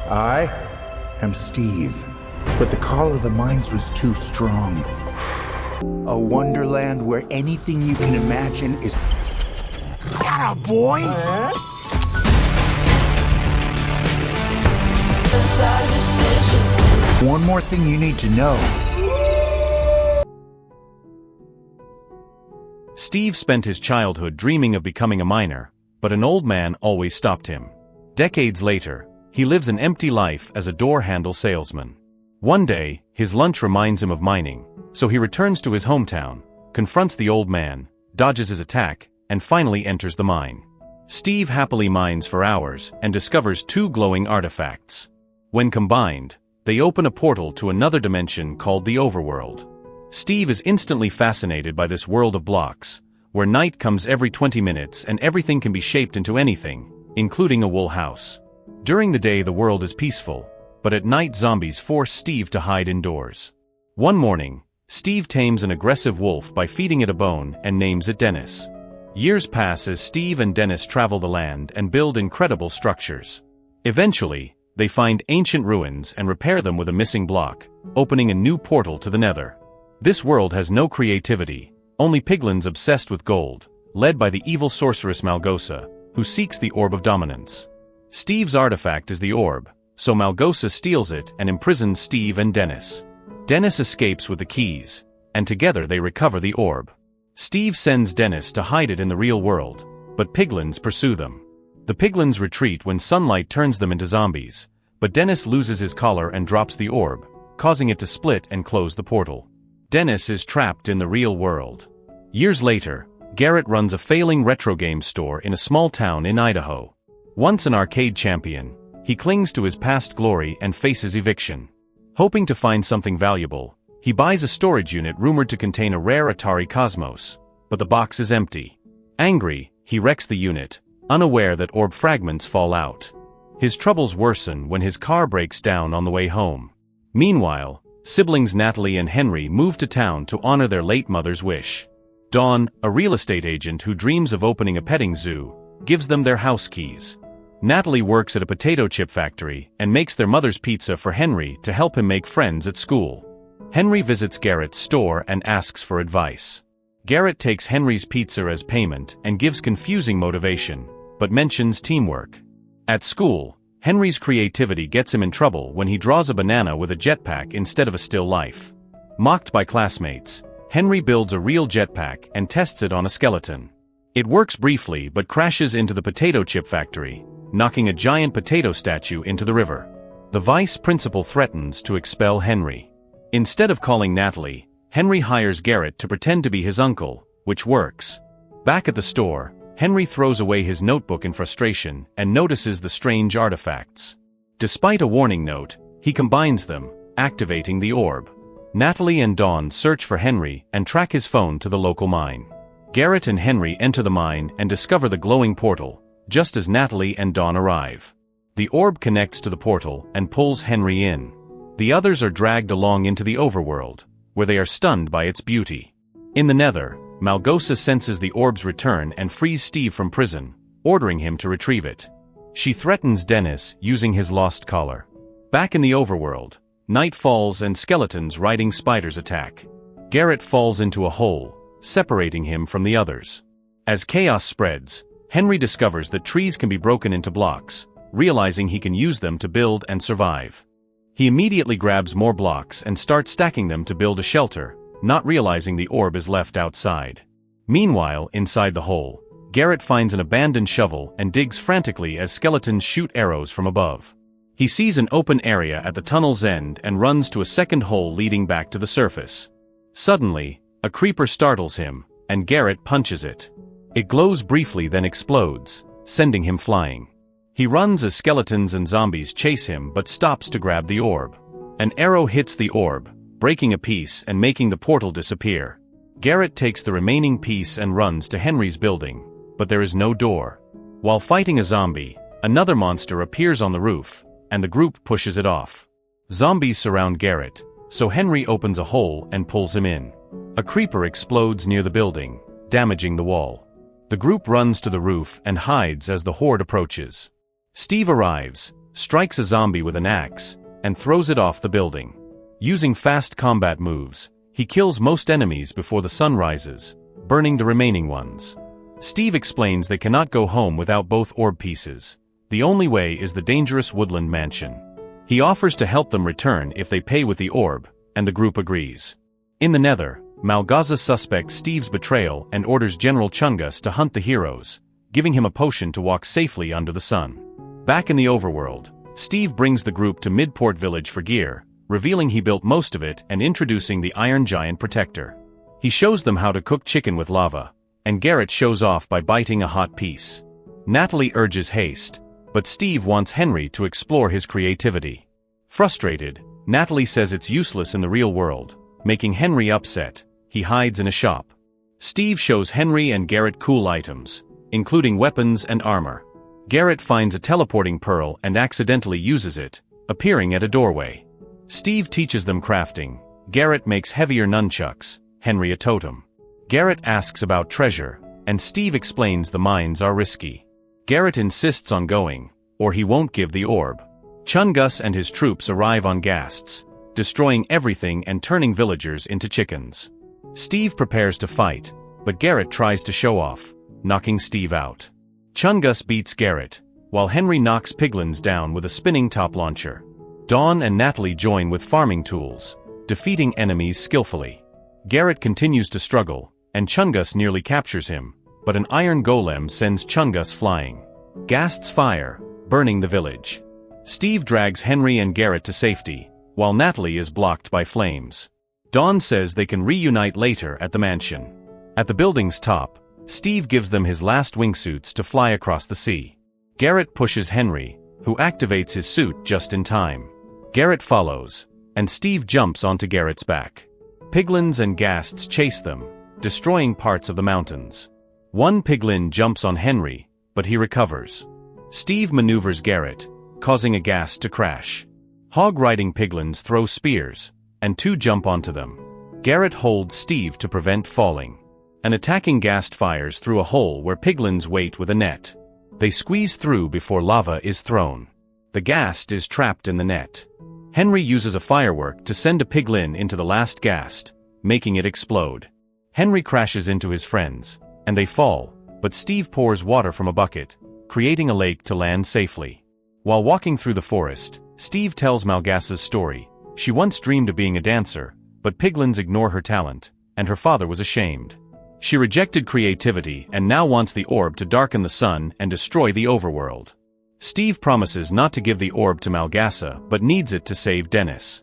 I am Steve, but the call of the mines was too strong. A wonderland where anything you can imagine is... Atta boy! One more thing you need to know. Steve spent his childhood dreaming of becoming a miner, but an old man always stopped him. Decades later, he lives an empty life as a door-handle salesman. One day, his lunch reminds him of mining, so he returns to his hometown, confronts the old man, dodges his attack, and finally enters the mine. Steve happily mines for hours and discovers two glowing artifacts. When combined, they open a portal to another dimension called the Overworld. Steve is instantly fascinated by this world of blocks, where night comes every 20 minutes and everything can be shaped into anything, including a wool house. During the day the world is peaceful, but at night zombies force Steve to hide indoors. One morning, Steve tames an aggressive wolf by feeding it a bone and names it Dennis. Years pass as Steve and Dennis travel the land and build incredible structures. Eventually, they find ancient ruins and repair them with a missing block, opening a new portal to the Nether. This world has no creativity, only piglins obsessed with gold, led by the evil sorceress Malgosa, who seeks the Orb of Dominance. Steve's artifact is the orb, so Malgosa steals it and imprisons Steve and Dennis. Dennis escapes with the keys, and together they recover the orb. Steve sends Dennis to hide it in the real world, but piglins pursue them. The piglins retreat when sunlight turns them into zombies, but Dennis loses his collar and drops the orb, causing it to split and close the portal. Dennis is trapped in the real world. Years later, Garrett runs a failing retro game store in a small town in Idaho. Once an arcade champion, he clings to his past glory and faces eviction. Hoping to find something valuable, he buys a storage unit rumored to contain a rare Atari Cosmos, but the box is empty. Angry, he wrecks the unit, unaware that orb fragments fall out. His troubles worsen when his car breaks down on the way home. Meanwhile, siblings Natalie and Henry move to town to honor their late mother's wish. Dawn, a real estate agent who dreams of opening a petting zoo, gives them their house keys. Natalie works at a potato chip factory and makes their mother's pizza for Henry to help him make friends at school. Henry visits Garrett's store and asks for advice. Garrett takes Henry's pizza as payment and gives confusing motivation, but mentions teamwork. At school, Henry's creativity gets him in trouble when he draws a banana with a jetpack instead of a still life. Mocked by classmates, Henry builds a real jetpack and tests it on a skeleton. It works briefly but crashes into the potato chip factory, knocking a giant potato statue into the river. The vice principal threatens to expel Henry. Instead of calling Natalie, Henry hires Garrett to pretend to be his uncle, which works. Back at the store, Henry throws away his notebook in frustration and notices the strange artifacts. Despite a warning note, he combines them, activating the orb. Natalie and Dawn search for Henry and track his phone to the local mine. Garrett and Henry enter the mine and discover the glowing portal, just as Natalie and Dawn arrive. The orb connects to the portal and pulls Henry in. The others are dragged along into the overworld, where they are stunned by its beauty. In the Nether, Malgosa senses the orb's return and frees Steve from prison, ordering him to retrieve it. She threatens Dennis using his lost collar. Back in the overworld, night falls and skeletons riding spiders attack. Garrett falls into a hole, separating him from the others. As chaos spreads, Henry discovers that trees can be broken into blocks, realizing he can use them to build and survive. He immediately grabs more blocks and starts stacking them to build a shelter, not realizing the orb is left outside. Meanwhile, inside the hole, Garrett finds an abandoned shovel and digs frantically as skeletons shoot arrows from above. He sees an open area at the tunnel's end and runs to a second hole leading back to the surface. Suddenly, a creeper startles him, and Garrett punches it. It glows briefly then explodes, sending him flying. He runs as skeletons and zombies chase him but stops to grab the orb. An arrow hits the orb, breaking a piece and making the portal disappear. Garrett takes the remaining piece and runs to Henry's building, but there is no door. While fighting a zombie, another monster appears on the roof, and the group pushes it off. Zombies surround Garrett, so Henry opens a hole and pulls him in. A creeper explodes near the building, damaging the wall. The group runs to the roof and hides as the horde approaches. Steve arrives, strikes a zombie with an axe, and throws it off the building. Using fast combat moves, he kills most enemies before the sun rises, burning the remaining ones. Steve explains they cannot go home without both orb pieces. The only way is the dangerous woodland mansion. He offers to help them return if they pay with the orb, and the group agrees. In the Nether, Malgaza suspects Steve's betrayal and orders General Chungus to hunt the heroes, giving him a potion to walk safely under the sun. Back in the Overworld, Steve brings the group to Midport Village for gear, revealing he built most of it and introducing the Iron Giant Protector. He shows them how to cook chicken with lava, and Garrett shows off by biting a hot piece. Natalie urges haste, but Steve wants Henry to explore his creativity. Frustrated, Natalie says it's useless in the real world, making Henry upset. He hides in a shop. Steve shows Henry and Garrett cool items, including weapons and armor. Garrett finds a teleporting pearl and accidentally uses it, appearing at a doorway. Steve teaches them crafting. Garrett makes heavier nunchucks, Henry a totem. Garrett asks about treasure, and Steve explains the mines are risky. Garrett insists on going, or he won't give the orb. Chungus and his troops arrive on ghasts, destroying everything and turning villagers into chickens. Steve prepares to fight, but Garrett tries to show off, knocking Steve out. Chungus beats Garrett, while Henry knocks Piglins down with a spinning top launcher. Dawn and Natalie join with farming tools, defeating enemies skillfully. Garrett continues to struggle, and Chungus nearly captures him, but an iron golem sends Chungus flying. Ghasts fire, burning the village. Steve drags Henry and Garrett to safety, while Natalie is blocked by flames. Dawn says they can reunite later at the mansion. At the building's top, Steve gives them his last wingsuits to fly across the sea. Garrett pushes Henry, who activates his suit just in time. Garrett follows, and Steve jumps onto Garrett's back. Piglins and ghasts chase them, destroying parts of the mountains. One piglin jumps on Henry, but he recovers. Steve maneuvers Garrett, causing a ghast to crash. Hog-riding piglins throw spears, and two jump onto them. Garrett holds Steve to prevent falling. An attacking ghast fires through a hole where piglins wait with a net. They squeeze through before lava is thrown. The ghast is trapped in the net. Henry uses a firework to send a piglin into the last ghast, making it explode. Henry crashes into his friends, and they fall, but Steve pours water from a bucket, creating a lake to land safely. While walking through the forest, Steve tells Malgasa's story. She once dreamed of being a dancer, but piglins ignore her talent, and her father was ashamed. She rejected creativity and now wants the orb to darken the sun and destroy the overworld. Steve promises not to give the orb to Malgasa but needs it to save Dennis.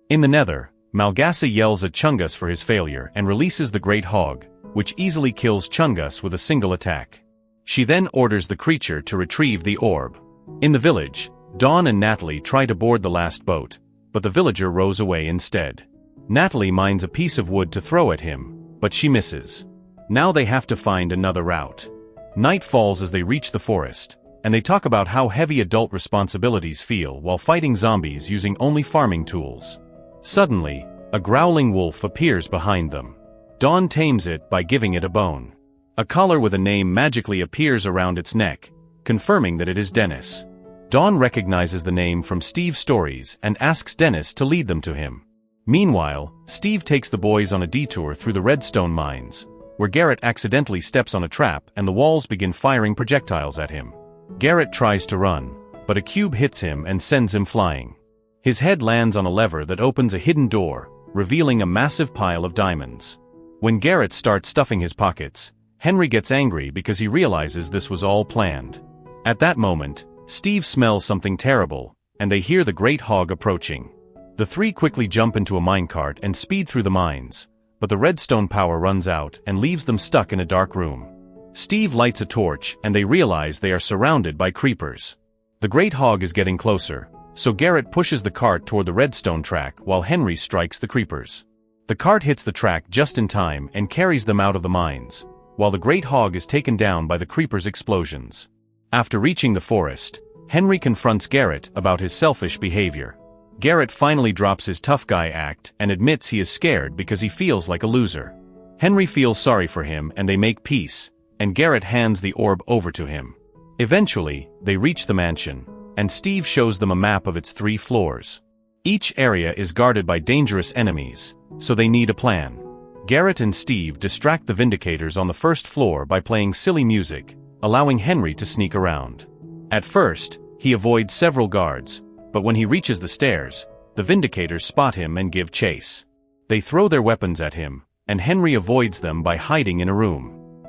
In the Nether, Malgasa yells at Chungus for his failure and releases the Great Hog, which easily kills Chungus with a single attack. She then orders the creature to retrieve the orb. In the village, Dawn and Natalie try to board the last boat, but the villager rows away instead. Natalie mines a piece of wood to throw at him, but she misses. Now they have to find another route. Night falls as they reach the forest, and they talk about how heavy adult responsibilities feel while fighting zombies using only farming tools. Suddenly, a growling wolf appears behind them. Dawn tames it by giving it a bone. A collar with a name magically appears around its neck, confirming that it is Dennis. Dawn recognizes the name from Steve's stories and asks Dennis to lead them to him. Meanwhile, Steve takes the boys on a detour through the redstone mines, where Garrett accidentally steps on a trap and the walls begin firing projectiles at him. Garrett tries to run, but a cube hits him and sends him flying. His head lands on a lever that opens a hidden door, revealing a massive pile of diamonds. When Garrett starts stuffing his pockets, Henry gets angry because he realizes this was all planned. At that moment, Steve smells something terrible, and they hear the Great Hog approaching. The three quickly jump into a minecart and speed through the mines, but the redstone power runs out and leaves them stuck in a dark room. Steve lights a torch and they realize they are surrounded by creepers. The Great Hog is getting closer, so Garrett pushes the cart toward the redstone track while Henry strikes the creepers. The cart hits the track just in time and carries them out of the mines, while the Great Hog is taken down by the creepers' explosions. After reaching the forest, Henry confronts Garrett about his selfish behavior. Garrett finally drops his tough guy act and admits he is scared because he feels like a loser. Henry feels sorry for him and they make peace, and Garrett hands the orb over to him. Eventually, they reach the mansion, and Steve shows them a map of its 3 floors. Each area is guarded by dangerous enemies, so they need a plan. Garrett and Steve distract the Vindicators on the first floor by playing silly music, allowing Henry to sneak around. At first, he avoids several guards, but when he reaches the stairs, the Vindicators spot him and give chase. They throw their weapons at him, and Henry avoids them by hiding in a room.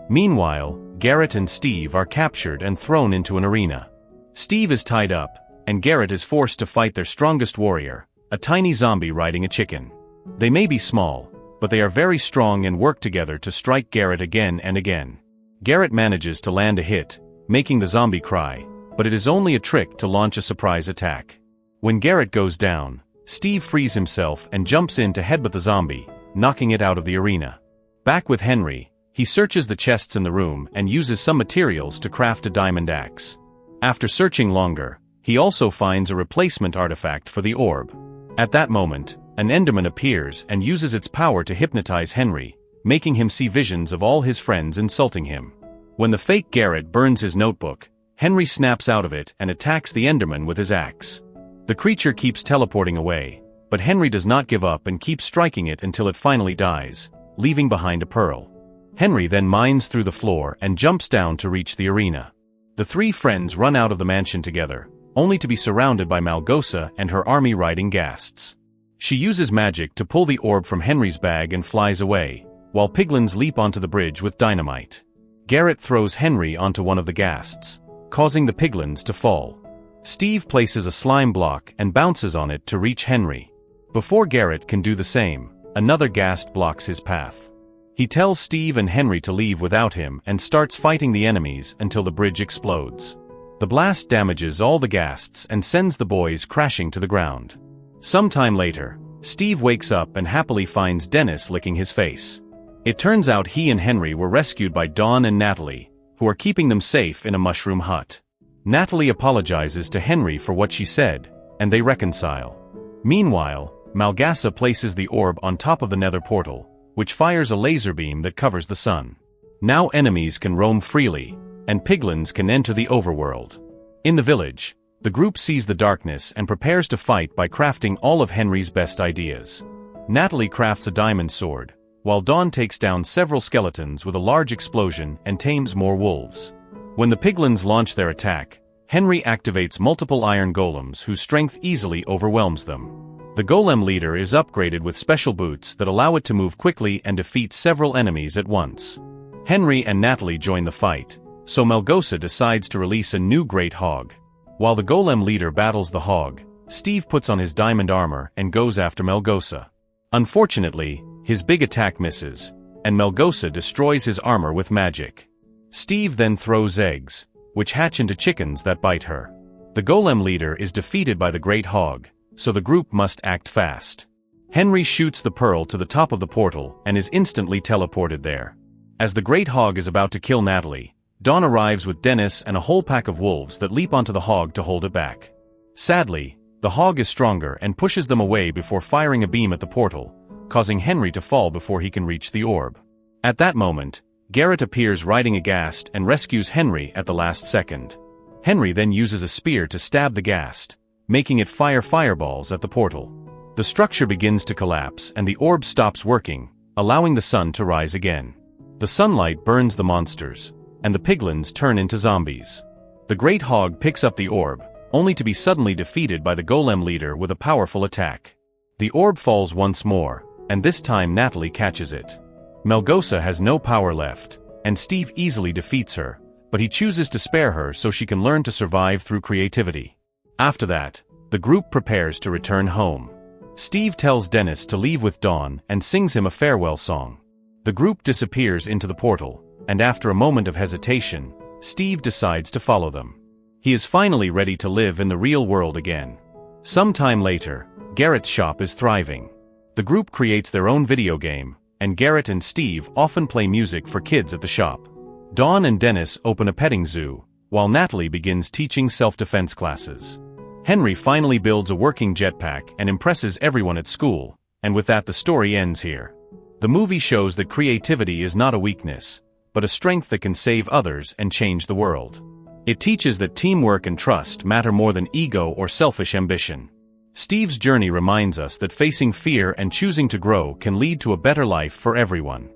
Meanwhile, Garrett and Steve are captured and thrown into an arena. Steve is tied up, and Garrett is forced to fight their strongest warrior, a tiny zombie riding a chicken. They may be small, but they are very strong and work together to strike Garrett again and again. Garrett manages to land a hit, making the zombie cry, but it is only a trick to launch a surprise attack. When Garrett goes down, Steve frees himself and jumps in to headbutt the zombie, knocking it out of the arena. Back with Henry, he searches the chests in the room and uses some materials to craft a diamond axe. After searching longer, he also finds a replacement artifact for the orb. At that moment, an Enderman appears and uses its power to hypnotize Henry, making him see visions of all his friends insulting him. When the fake Garrett burns his notebook, Henry snaps out of it and attacks the Enderman with his axe. The creature keeps teleporting away, but Henry does not give up and keeps striking it until it finally dies, leaving behind a pearl. Henry then mines through the floor and jumps down to reach the arena. The 3 friends run out of the mansion together, only to be surrounded by Malgosa and her army riding ghasts. She uses magic to pull the orb from Henry's bag and flies away, while piglins leap onto the bridge with dynamite. Garrett throws Henry onto one of the ghasts, causing the piglins to fall. Steve places a slime block and bounces on it to reach Henry. Before Garrett can do the same, another ghast blocks his path. He tells Steve and Henry to leave without him and starts fighting the enemies until the bridge explodes. The blast damages all the ghasts and sends the boys crashing to the ground. Sometime later, Steve wakes up and happily finds Dennis licking his face. It turns out he and Henry were rescued by Dawn and Natalie, who are keeping them safe in a mushroom hut. Natalie apologizes to Henry for what she said, and they reconcile. Meanwhile, Malgasa places the orb on top of the nether portal, which fires a laser beam that covers the sun. Now enemies can roam freely, and piglins can enter the overworld. In the village, the group sees the darkness and prepares to fight by crafting all of Henry's best ideas. Natalie crafts a diamond sword, while Dawn takes down several skeletons with a large explosion and tames more wolves. When the piglins launch their attack, Henry activates multiple iron golems whose strength easily overwhelms them. The golem leader is upgraded with special boots that allow it to move quickly and defeat several enemies at once. Henry and Natalie join the fight, so Malgosa decides to release a new great hog. While the golem leader battles the hog, Steve puts on his diamond armor and goes after Malgosa. Unfortunately, his big attack misses, and Malgosa destroys his armor with magic. Steve then throws eggs, which hatch into chickens that bite her. The golem leader is defeated by the great hog, so the group must act fast. Henry shoots the pearl to the top of the portal and is instantly teleported there. As the great hog is about to kill Natalie, Dawn arrives with Dennis and a whole pack of wolves that leap onto the hog to hold it back. Sadly, the hog is stronger and pushes them away before firing a beam at the portal, causing Henry to fall before he can reach the orb. At that moment, Garrett appears riding a ghast and rescues Henry at the last second. Henry then uses a spear to stab the ghast, making it fire fireballs at the portal. The structure begins to collapse and the orb stops working, allowing the sun to rise again. The sunlight burns the monsters, and the piglins turn into zombies. The great hog picks up the orb, only to be suddenly defeated by the golem leader with a powerful attack. The orb falls once more, and this time Natalie catches it. Malgosa has no power left, and Steve easily defeats her, but he chooses to spare her so she can learn to survive through creativity. After that, the group prepares to return home. Steve tells Dennis to leave with Dawn and sings him a farewell song. The group disappears into the portal, and after a moment of hesitation, Steve decides to follow them. He is finally ready to live in the real world again. Sometime later, Garrett's shop is thriving. The group creates their own video game, and Garrett and Steve often play music for kids at the shop. Dawn and Dennis open a petting zoo, while Natalie begins teaching self-defense classes. Henry finally builds a working jetpack and impresses everyone at school, and with that the story ends here. The movie shows that creativity is not a weakness, but a strength that can save others and change the world. It teaches that teamwork and trust matter more than ego or selfish ambition. Steve's journey reminds us that facing fear and choosing to grow can lead to a better life for everyone.